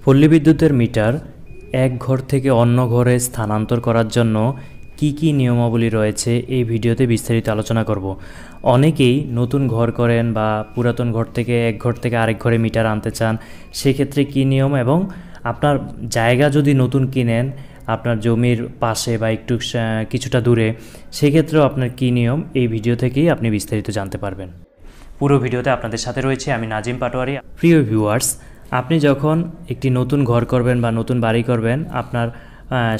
পল্লী বিদ্যুতের মিটার এক ঘর থেকে অন্য ঘরে স্থানান্তর করার জন্য কি কি নিয়মাবলী রয়েছে এই ভিডিওতে বিস্তারিত আলোচনা করব। অনেকেই নতুন ঘর করেন বা পুরাতন ঘর থেকে এক ঘর থেকে আরেক ঘরে মিটার আনতে চান, সেক্ষেত্রে কী নিয়ম এবং আপনার জায়গা যদি নতুন কিনেন আপনার জমির পাশে বা একটু কিছুটা দূরে, সেক্ষেত্রেও আপনার কী নিয়ম এই ভিডিও থেকেই আপনি বিস্তারিত জানতে পারবেন। পুরো ভিডিওতে আপনাদের সাথে রয়েছে আমি নাজিম পাটোয়ারি। প্রিয় ভিউয়ার্স, আপনি যখন একটি নতুন ঘর করবেন বা নতুন বাড়ি করবেন, আপনার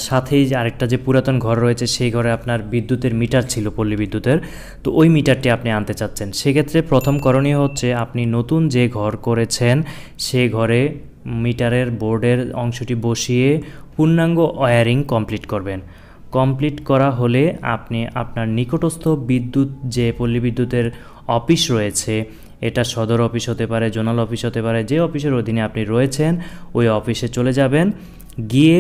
সাথেই আরেকটা যে পুরাতন ঘর রয়েছে সেই ঘরে আপনার বিদ্যুতের মিটার ছিল পল্লী বিদ্যুতের, তো ওই মিটারটি আপনি আনতে চাচ্ছেন। সেক্ষেত্রে প্রথম করণীয় হচ্ছে আপনি নতুন যে ঘর করেছেন সেই ঘরে মিটারের বোর্ডের অংশটি বসিয়ে পূর্ণাঙ্গ ওয়্যারিং কমপ্লিট করবেন। কমপ্লিট করা হলে আপনি আপনার নিকটস্থ বিদ্যুৎ যে পল্লী বিদ্যুতের অফিস রয়েছে, এটা সদর অফিস হতে পারে, জোনাল অফিস হতে পারে, যে অফিসের অধীনে আপনি রয়েছেন ওই অফিসে চলে যাবেন। গিয়ে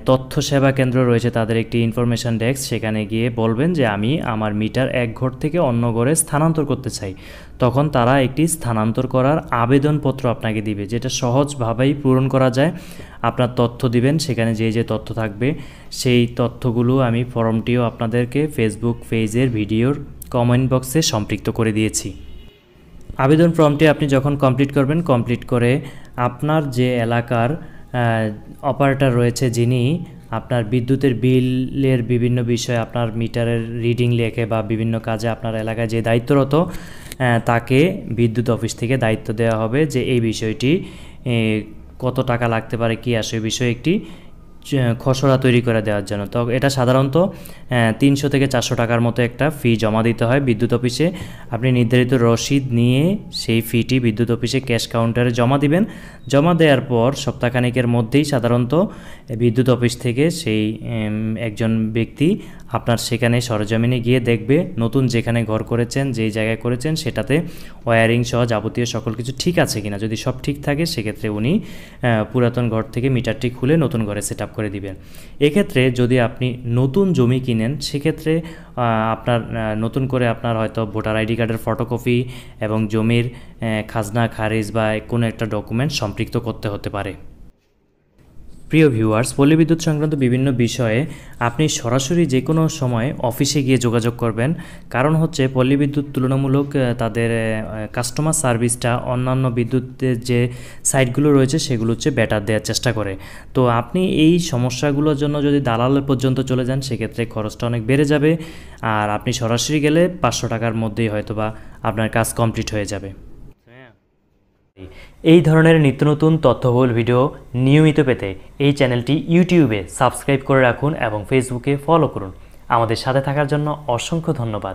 তথ্য সেবা কেন্দ্র রয়েছে, তাদের একটি ইনফরমেশন ডেস্ক, সেখানে গিয়ে বলবেন যে আমি আমার মিটার এক ঘর থেকে অন্য ঘরে স্থানান্তর করতে চাই। তখন তারা একটি স্থানান্তর করার আবেদনপত্র আপনাকে দিবে, যেটা সহজভাবেই পূরণ করা যায়। আপনার তথ্য দিবেন, সেখানে যে তথ্য থাকবে সেই তথ্যগুলো আমি ফর্মটিও আপনাদেরকে ফেসবুক পেজের ভিডিওর কমেন্ট বক্সে সম্পৃক্ত করে দিয়েছি। আবেদন ফর্মটি আপনি যখন কমপ্লিট করবেন, কমপ্লিট করে আপনার যে এলাকার অপারেটর রয়েছে, যিনি আপনার বিদ্যুতের বিলের বিভিন্ন বিষয়ে আপনার মিটারের রিডিং লেখে বা বিভিন্ন কাজে আপনার এলাকায় যে দায়িত্বরত, তাকে বিদ্যুৎ অফিস থেকে দায়িত্ব দেওয়া হবে যে এই বিষয়টি কত টাকা লাগতে পারে, কী আসে বিষয়ে একটি খসড়া তৈরি করে দেওয়ার জন্য। তো এটা সাধারণত 300 থেকে 400 টাকার মতো একটা ফি জমা দিতে হয় বিদ্যুৎ অফিসে। আপনি নির্ধারিত রসিদ নিয়ে সেই ফিটি বিদ্যুৎ অফিসে ক্যাশ কাউন্টারে জমা দিবেন। জমা দেওয়ার পর সপ্তাহখানেকের মধ্যেই সাধারণত বিদ্যুৎ অফিস থেকে সেই একজন ব্যক্তি আপনার সেখানে সরজমিনে গিয়ে দেখবে নতুন যেখানে ঘর করেছেন, যেই জায়গায় করেছেন সেটাতে ওয়্যারিং সহ যাবতীয় সকল কিছু ঠিক আছে কিনা। যদি সব ঠিক থাকে সেক্ষেত্রে উনি পুরাতন ঘর থেকে মিটারটি খুলে নতুন ঘরে সেট আপ করে দিবেন। এক্ষেত্রে যদি আপনি নতুন জমি কিনেন, সেক্ষেত্রে আপনার নতুন করে আপনার হয়তো ভোটার আইডি কার্ডের ফটোকপি এবং জমির খাজনা খারিজ বা কোনো একটা ডকুমেন্ট সম্পৃক্ত করতে হতে পারে। প্রিয় ভিউয়ার্স, পল্লী বিদ্যুৎ সংক্রান্ত বিভিন্ন বিষয়ে আপনি সরাসরি যে কোনো সময় অফিসে গিয়ে যোগাযোগ করবেন। কারণ হচ্ছে পল্লী বিদ্যুৎ তুলনামূলক তাদের কাস্টমার সার্ভিসটা অন্যান্য বিদ্যুতের যে সাইটগুলো রয়েছে সেগুলো হচ্ছে বেটার দেওয়ার চেষ্টা করে। তো আপনি এই সমস্যাগুলোর জন্য যদি দালাল পর্যন্ত চলে যান, সেক্ষেত্রে খরচটা অনেক বেড়ে যাবে। আর আপনি সরাসরি গেলে 500 টাকার মধ্যেই হয়তোবা আপনার কাজ কমপ্লিট হয়ে যাবে। এই ধরনের নিত্য নতুন তথ্যবহুল ভিডিও নিয়মিত পেতে এই চ্যানেলটি ইউটিউবে সাবস্ক্রাইব করে রাখুন এবং ফেসবুকে ফলো করুন। আমাদের সাথে থাকার জন্য অসংখ্য ধন্যবাদ।